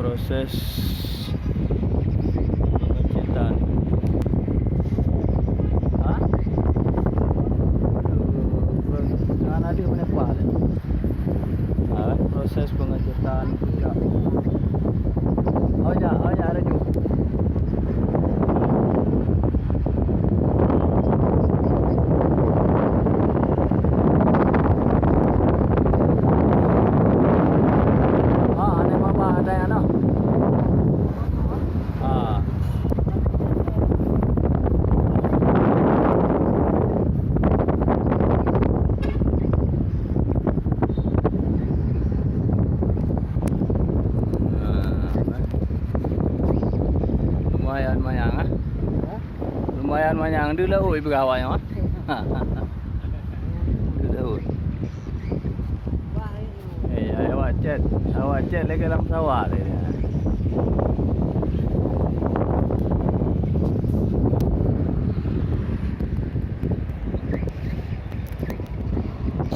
proses pengecetan. Hah? Jangan ada menepal. Proses pengecetan juga. Oh ya ada juga. Lumayan manyang dulu lah oi pegawai mah. Dulu. Awak chat lagi dalam sawah dia.